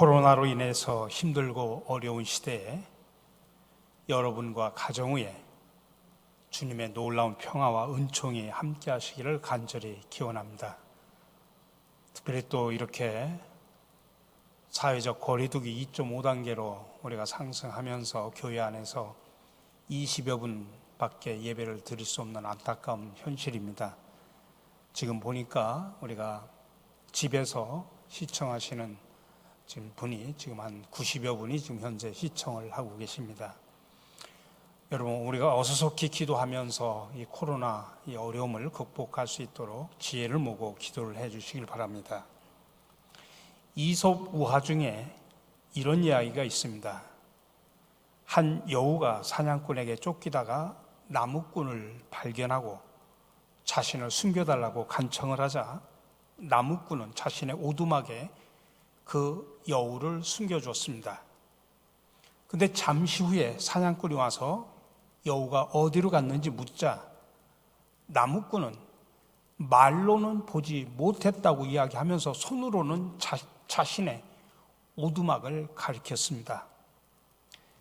코로나로 인해서 힘들고 어려운 시대에 여러분과 가정 위에 주님의 놀라운 평화와 은총이 함께 하시기를 간절히 기원합니다. 특별히 또 이렇게 사회적 거리두기 2.5단계로 우리가 상승하면서 교회 안에서 20여 분밖에 예배를 드릴 수 없는 안타까운 현실입니다. 지금 보니까 우리가 집에서 시청하시는 분이 지금 한 90여 분이 지금 현재 시청을 하고 계십니다. 여러분, 우리가 어수선히 기도하면서 이 코로나 이 어려움을 극복할 수 있도록 지혜를 모으고 기도를 해 주시길 바랍니다. 이솝 우화 중에 이런 이야기가 있습니다. 한 여우가 사냥꾼에게 쫓기다가 나무꾼을 발견하고 자신을 숨겨달라고 간청을 하자 나무꾼은 자신의 오두막에 그 여우를 숨겨주었습니다. 근데 잠시 후에 사냥꾼이 와서 여우가 어디로 갔는지 묻자 나무꾼은 말로는 보지 못했다고 이야기하면서 손으로는 자신의 오두막을 가리켰습니다.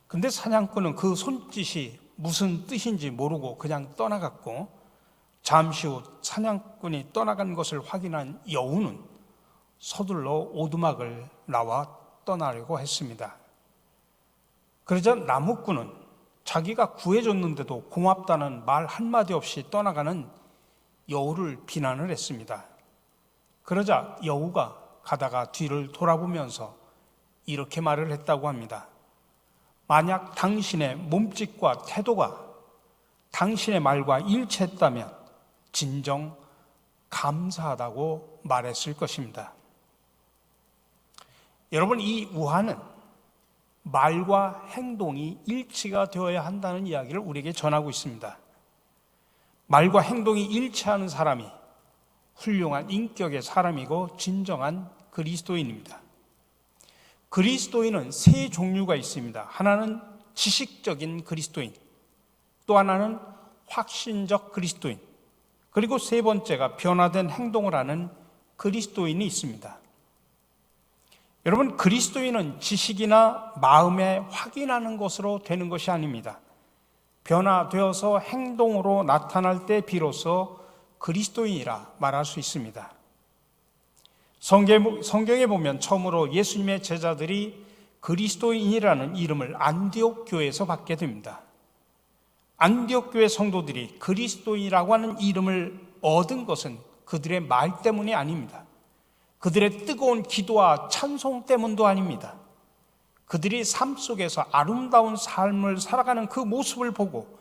근데 사냥꾼은 그 손짓이 무슨 뜻인지 모르고 그냥 떠나갔고, 잠시 후 사냥꾼이 떠나간 것을 확인한 여우는 서둘러 오두막을 나와 떠나려고 했습니다. 그러자 나무꾼은 자기가 구해줬는데도 고맙다는 말 한마디 없이 떠나가는 여우를 비난을 했습니다. 그러자 여우가 가다가 뒤를 돌아보면서 이렇게 말을 했다고 합니다. 만약 당신의 몸짓과 태도가 당신의 말과 일치했다면 진정 감사하다고 말했을 것입니다. 여러분, 이 우화는 말과 행동이 일치가 되어야 한다는 이야기를 우리에게 전하고 있습니다. 말과 행동이 일치하는 사람이 훌륭한 인격의 사람이고 진정한 그리스도인입니다. 그리스도인은 세 종류가 있습니다. 하나는 지식적인 그리스도인, 또 하나는 확신적 그리스도인, 그리고 세 번째가 변화된 행동을 하는 그리스도인이 있습니다. 여러분, 그리스도인은 지식이나 마음에 확인하는 것으로 되는 것이 아닙니다. 변화되어서 행동으로 나타날 때 비로소 그리스도인이라 말할 수 있습니다. 성경에 보면 처음으로 예수님의 제자들이 그리스도인이라는 이름을 안디옥 교회에서 받게 됩니다. 안디옥 교회 성도들이 그리스도인이라고 하는 이름을 얻은 것은 그들의 말 때문이 아닙니다. 그들의 뜨거운 기도와 찬송 때문도 아닙니다. 그들이 삶 속에서 아름다운 삶을 살아가는 그 모습을 보고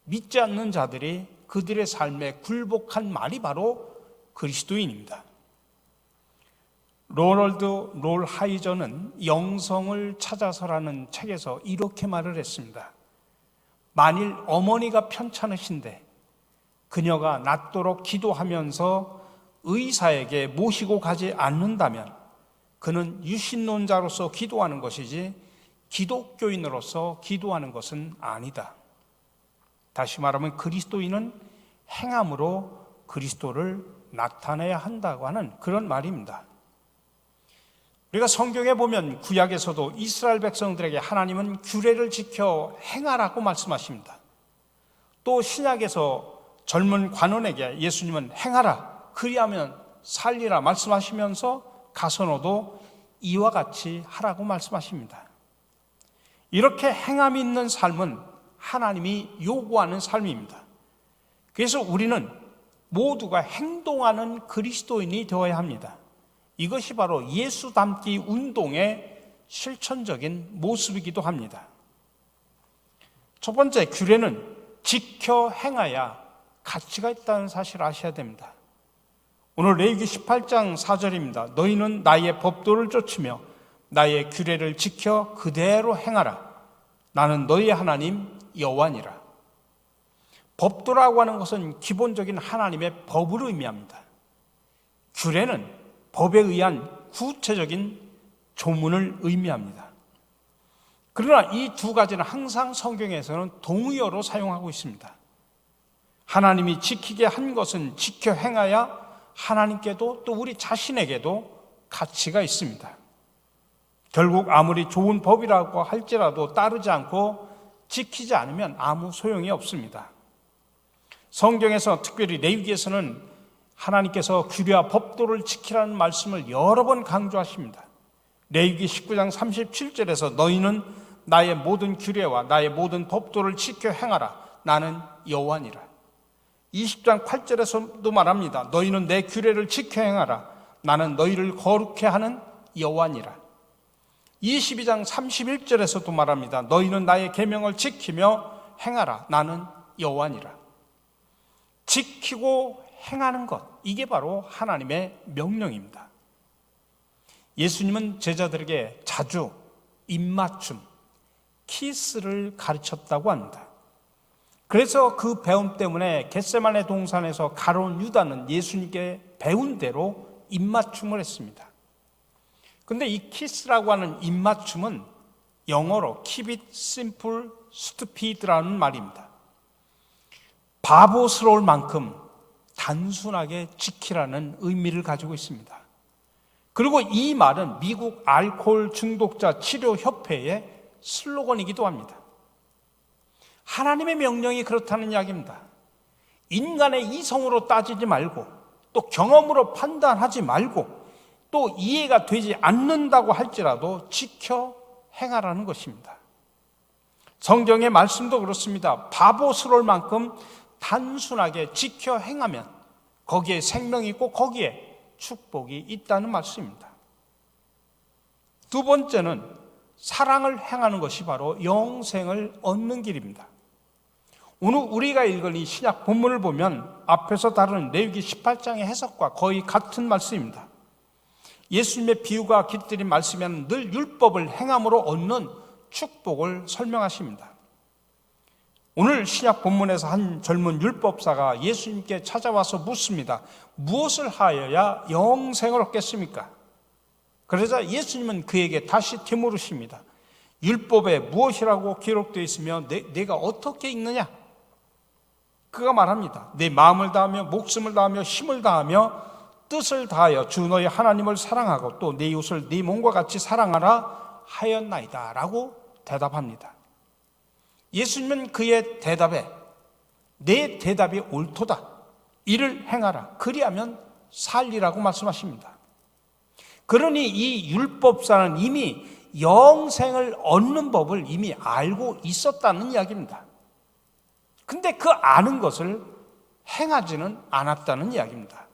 믿지 않는 자들이 그들의 삶에 굴복한 말이 바로 그리스도인입니다. 로널드 롤하이저는 영성을 찾아서라는 책에서 이렇게 말을 했습니다. 만일 어머니가 편찮으신데 그녀가 낮도록 기도하면서 의사에게 모시고 가지 않는다면 그는 유신론자로서 기도하는 것이지 기독교인으로서 기도하는 것은 아니다. 다시 말하면 그리스도인은 행함으로 그리스도를 나타내야 한다고 하는 그런 말입니다. 우리가 성경에 보면 구약에서도 이스라엘 백성들에게 하나님은 규례를 지켜 행하라고 말씀하십니다. 또 신약에서 젊은 관원에게 예수님은 행하라, 그리하면 살리라 말씀하시면서 가서너도 이와 같이 하라고 말씀하십니다. 이렇게 행함이 있는 삶은 하나님이 요구하는 삶입니다. 그래서 우리는 모두가 행동하는 그리스도인이 되어야 합니다. 이것이 바로 예수 닮기 운동의 실천적인 모습이기도 합니다. 첫 번째, 규례는 지켜 행해야 가치가 있다는 사실을 아셔야 됩니다. 오늘 레위기 18장 4절입니다. 너희는 나의 법도를 쫓으며 나의 규례를 지켜 그대로 행하라. 나는 너희의 하나님 여호와니라. 법도라고 하는 것은 기본적인 하나님의 법을 의미합니다. 규례는 법에 의한 구체적인 조문을 의미합니다. 그러나 이 두 가지는 항상 성경에서는 동의어로 사용하고 있습니다. 하나님이 지키게 한 것은 지켜 행하야 하나님께도 또 우리 자신에게도 가치가 있습니다. 결국 아무리 좋은 법이라고 할지라도 따르지 않고 지키지 않으면 아무 소용이 없습니다. 성경에서 특별히 레위기에서는 하나님께서 규례와 법도를 지키라는 말씀을 여러 번 강조하십니다. 레위기 19장 37절에서 너희는 나의 모든 규례와 나의 모든 법도를 지켜 행하라. 나는 여호와니라. 20장 8절에서도 말합니다. 너희는 내 규례를 지켜 행하라. 나는 너희를 거룩해 하는 여호와니라. 22장 31절에서도 말합니다. 너희는 나의 계명을 지키며 행하라. 나는 여호와니라. 지키고 행하는 것, 이게 바로 하나님의 명령입니다. 예수님은 제자들에게 자주 입맞춤, 키스를 가르쳤다고 합니다. 그래서 그 배움 때문에 겟세마네 동산에서 가룟 유다는 예수님께 배운 대로 입맞춤을 했습니다. 그런데 이 키스라고 하는 입맞춤은 영어로 keep it simple, stupid라는 말입니다. 바보스러울 만큼 단순하게 지키라는 의미를 가지고 있습니다. 그리고 이 말은 미국 알코올 중독자 치료협회의 슬로건이기도 합니다. 하나님의 명령이 그렇다는 이야기입니다. 인간의 이성으로 따지지 말고 또 경험으로 판단하지 말고 또 이해가 되지 않는다고 할지라도 지켜 행하라는 것입니다. 성경의 말씀도 그렇습니다. 바보스러울 만큼 단순하게 지켜 행하면 거기에 생명이 있고 거기에 축복이 있다는 말씀입니다. 두 번째는 사랑을 행하는 것이 바로 영생을 얻는 길입니다. 오늘 우리가 읽은 이 신약 본문을 보면 앞에서 다룬 레위기 18장의 해석과 거의 같은 말씀입니다. 예수님의 비유가 깃들인 말씀에는 늘 율법을 행함으로 얻는 축복을 설명하십니다. 오늘 신약 본문에서 한 젊은 율법사가 예수님께 찾아와서 묻습니다. 무엇을 하여야 영생을 얻겠습니까? 그러자 예수님은 그에게 다시 되물으십니다. 율법에 무엇이라고 기록되어 있으며 내가 어떻게 읽느냐? 그가 말합니다. 내 마음을 다하며 목숨을 다하며 힘을 다하며 뜻을 다하여 주 너희 하나님을 사랑하고 또 내 이웃을 네 몸과 같이 사랑하라 하였나이다 라고 대답합니다. 예수님은 그의 대답에 내 대답이 옳도다. 이를 행하라. 그리하면 살리라고 말씀하십니다. 그러니 이 율법사는 이미 영생을 얻는 법을 이미 알고 있었다는 이야기입니다. 근데 그 아는 것을 행하지는 않았다는 이야기입니다.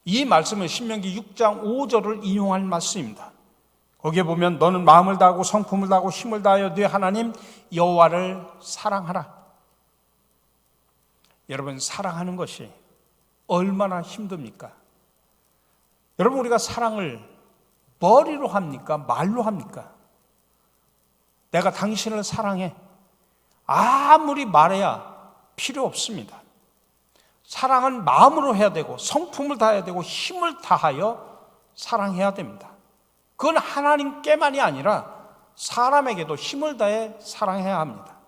이 말씀은 신명기 6장 5절을 인용할 말씀입니다. 거기에 보면 너는 마음을 다하고 성품을 다하고 힘을 다하여 네 하나님 여호와를 사랑하라. 여러분, 사랑하는 것이 얼마나 힘듭니까? 여러분, 우리가 사랑을 머리로 합니까? 말로 합니까? 내가 당신을 사랑해. 아무리 말해야 필요 없습니다. 사랑은 마음으로 해야 되고 성품을 다해야 되고 힘을 다하여 사랑해야 됩니다. 그건 하나님께만이 아니라 사람에게도 힘을 다해 사랑해야 합니다.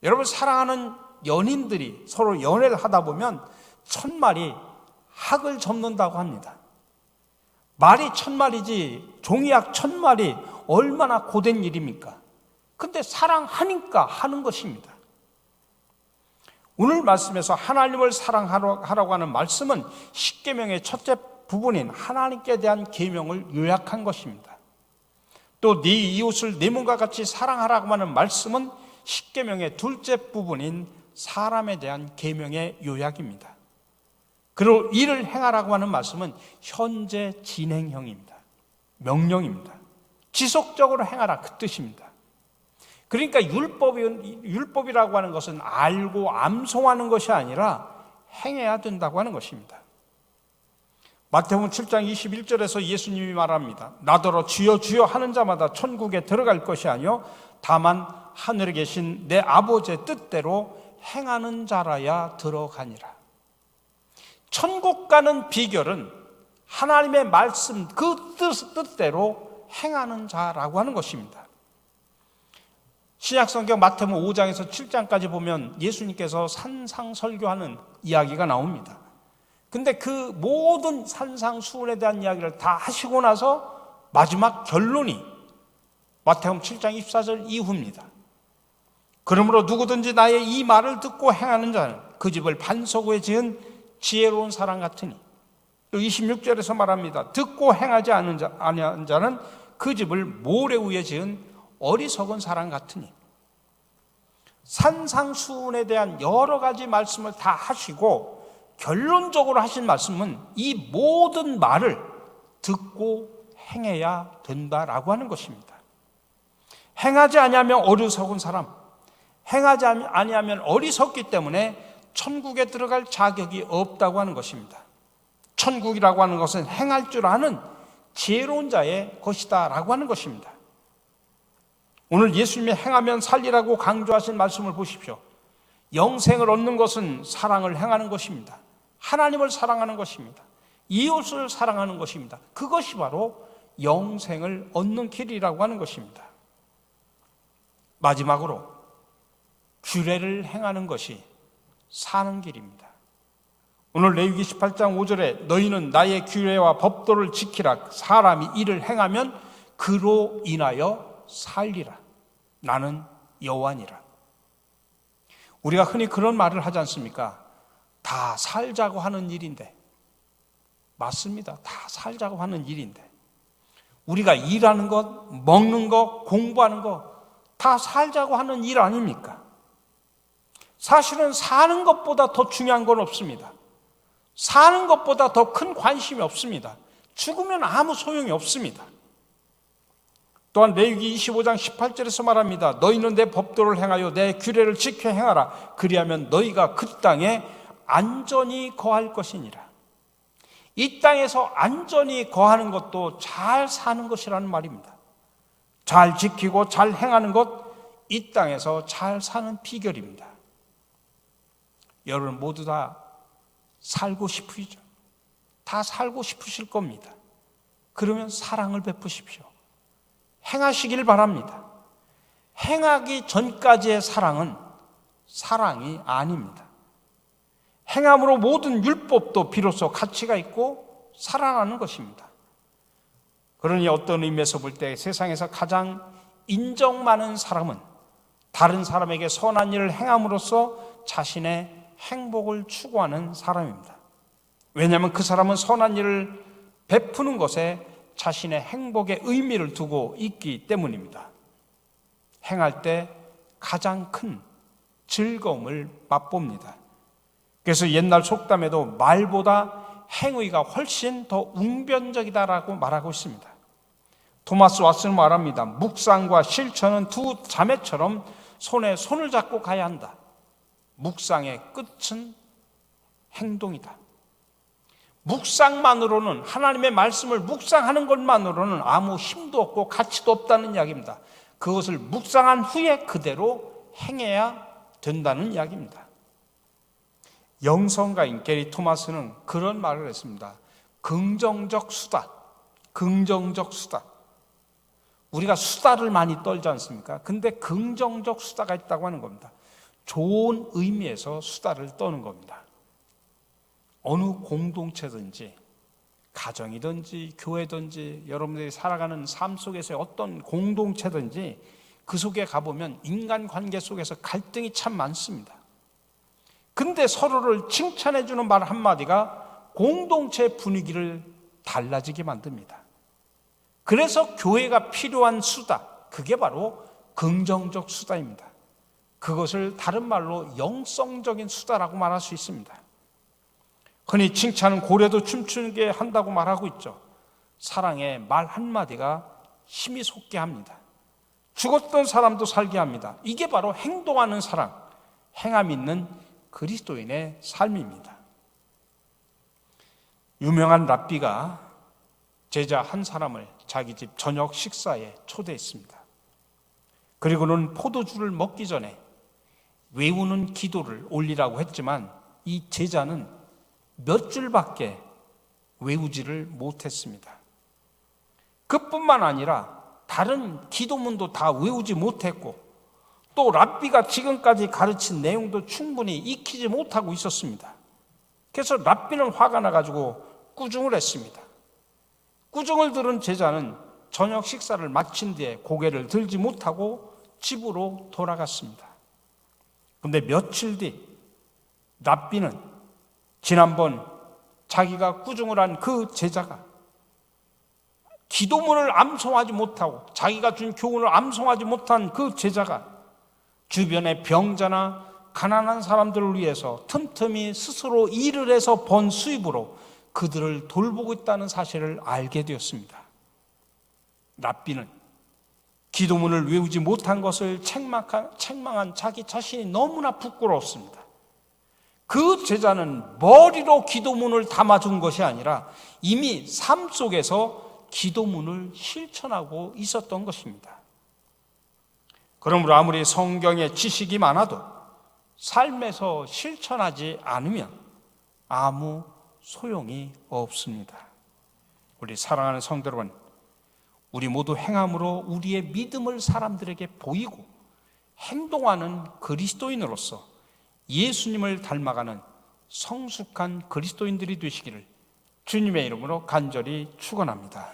여러분, 사랑하는 연인들이 서로 연애를 하다 보면 천말이 학을 접는다고 합니다. 말이 천말이지 종이약 천말이 얼마나 고된 일입니까? 근데 사랑하니까 하는 것입니다. 오늘 말씀에서 하나님을 사랑하라고 하는 말씀은 십계명의 첫째 부분인 하나님께 대한 계명을 요약한 것입니다. 또 네 이웃을 네 몸과 같이 사랑하라고 하는 말씀은 십계명의 둘째 부분인 사람에 대한 계명의 요약입니다. 그리고 이를 행하라고 하는 말씀은 현재 진행형입니다. 명령입니다. 지속적으로 행하라, 그 뜻입니다. 그러니까 율법이라고 하는 것은 알고 암송하는 것이 아니라 행해야 된다고 하는 것입니다. 마태복음 7장 21절에서 예수님이 말합니다. 나더러 주여 주여 하는 자마다 천국에 들어갈 것이 아니요 다만 하늘에 계신 내 아버지의 뜻대로 행하는 자라야 들어가니라. 천국 가는 비결은 하나님의 말씀 그 뜻대로 행하는 자라고 하는 것입니다. 신약성경 마태복음 5장에서 7장까지 보면 예수님께서 산상설교하는 이야기가 나옵니다. 근데 그 모든 산상수훈에 대한 이야기를 다 하시고 나서 마지막 결론이 마태복음 7장 24절 이후입니다. 그러므로 누구든지 나의 이 말을 듣고 행하는 자는 그 집을 반석 위에 지은 지혜로운 사람 같으니, 26절에서 말합니다. 듣고 행하지 아니하는 자는 그 집을 모래 위에 지은 어리석은 사람 같으니, 산상수훈에 대한 여러 가지 말씀을 다 하시고 결론적으로 하신 말씀은 이 모든 말을 듣고 행해야 된다라고 하는 것입니다. 행하지 아니하면 어리석은 사람, 행하지 아니하면 어리석기 때문에 천국에 들어갈 자격이 없다고 하는 것입니다. 천국이라고 하는 것은 행할 줄 아는 지혜로운 자의 것이다 라고 하는 것입니다. 오늘 예수님이 행하면 살리라고 강조하신 말씀을 보십시오. 영생을 얻는 것은 사랑을 행하는 것입니다. 하나님을 사랑하는 것입니다. 이웃을 사랑하는 것입니다. 그것이 바로 영생을 얻는 길이라고 하는 것입니다. 마지막으로 규례를 행하는 것이 사는 길입니다. 오늘 레위기 18장 5절에 너희는 나의 규례와 법도를 지키라. 사람이 이를 행하면 그로 인하여 살리라. 나는 여호와니라. 우리가 흔히 그런 말을 하지 않습니까? 다 살자고 하는 일인데. 맞습니다. 다 살자고 하는 일인데 우리가 일하는 것, 먹는 것, 공부하는 것 다 살자고 하는 일 아닙니까? 사실은 사는 것보다 더 중요한 건 없습니다. 사는 것보다 더 큰 관심이 없습니다. 죽으면 아무 소용이 없습니다. 또한 레위기 25장 18절에서 말합니다. 너희는 내 법도를 행하여 내 규례를 지켜 행하라. 그리하면 너희가 그 땅에 안전히 거할 것이니라. 이 땅에서 안전히 거하는 것도 잘 사는 것이라는 말입니다. 잘 지키고 잘 행하는 것, 이 땅에서 잘 사는 비결입니다. 여러분 모두 다 살고 싶으시죠? 다 살고 싶으실 겁니다. 그러면 사랑을 베푸십시오. 행하시길 바랍니다. 행하기 전까지의 사랑은 사랑이 아닙니다. 행함으로 모든 율법도 비로소 가치가 있고 살아나는 것입니다. 그러니 어떤 의미에서 볼 때 세상에서 가장 인정 많은 사람은 다른 사람에게 선한 일을 행함으로써 자신의 행복을 추구하는 사람입니다. 왜냐하면 그 사람은 선한 일을 베푸는 것에 자신의 행복의 의미를 두고 있기 때문입니다. 행할 때 가장 큰 즐거움을 맛봅니다. 그래서 옛날 속담에도 말보다 행위가 훨씬 더 웅변적이다라고 말하고 있습니다. 토마스 왓슨은 말합니다. 묵상과 실천은 두 자매처럼 손에 손을 잡고 가야 한다. 묵상의 끝은 행동이다. 묵상만으로는, 하나님의 말씀을 묵상하는 것만으로는 아무 힘도 없고 가치도 없다는 이야기입니다. 그것을 묵상한 후에 그대로 행해야 된다는 이야기입니다. 영성가인 게리 토마스는 그런 말을 했습니다. 긍정적 수다, 긍정적 수다. 우리가 수다를 많이 떨지 않습니까? 근데 긍정적 수다가 있다고 하는 겁니다. 좋은 의미에서 수다를 떠는 겁니다. 어느 공동체든지 가정이든지 교회든지 여러분들이 살아가는 삶 속에서의 어떤 공동체든지 그 속에 가보면 인간관계 속에서 갈등이 참 많습니다. 근데 서로를 칭찬해주는 말 한마디가 공동체 분위기를 달라지게 만듭니다. 그래서 교회가 필요한 수다, 그게 바로 긍정적 수다입니다. 그것을 다른 말로 영성적인 수다라고 말할 수 있습니다. 흔히 칭찬은 고래도 춤추게 한다고 말하고 있죠. 사랑의 말 한마디가 힘이 솟게 합니다. 죽었던 사람도 살게 합니다. 이게 바로 행동하는 사랑, 행함 있는 그리스도인의 삶입니다. 유명한 랍비가 제자 한 사람을 자기 집 저녁 식사에 초대했습니다. 그리고는 포도주를 먹기 전에 외우는 기도를 올리라고 했지만 이 제자는 몇 줄밖에 외우지를 못했습니다. 그뿐만 아니라 다른 기도문도 다 외우지 못했고 또 랍비가 지금까지 가르친 내용도 충분히 익히지 못하고 있었습니다. 그래서 랍비는 화가 나가지고 꾸중을 했습니다. 꾸중을 들은 제자는 저녁 식사를 마친 뒤에 고개를 들지 못하고 집으로 돌아갔습니다. 그런데 며칠 뒤 랍비는 지난번 자기가 꾸중을 한 그 제자가 기도문을 암송하지 못하고 자기가 준 교훈을 암송하지 못한 그 제자가 주변의 병자나 가난한 사람들을 위해서 틈틈이 스스로 일을 해서 번 수입으로 그들을 돌보고 있다는 사실을 알게 되었습니다. 랍비는 기도문을 외우지 못한 것을 책망한 자기 자신이 너무나 부끄러웠습니다. 그 제자는 머리로 기도문을 담아준 것이 아니라 이미 삶 속에서 기도문을 실천하고 있었던 것입니다. 그러므로 아무리 성경의 지식이 많아도 삶에서 실천하지 않으면 아무 소용이 없습니다. 우리 사랑하는 성도 여러분, 우리 모두 행함으로 우리의 믿음을 사람들에게 보이고 행동하는 그리스도인으로서 예수님을 닮아가는 성숙한 그리스도인들이 되시기를 주님의 이름으로 간절히 축원합니다.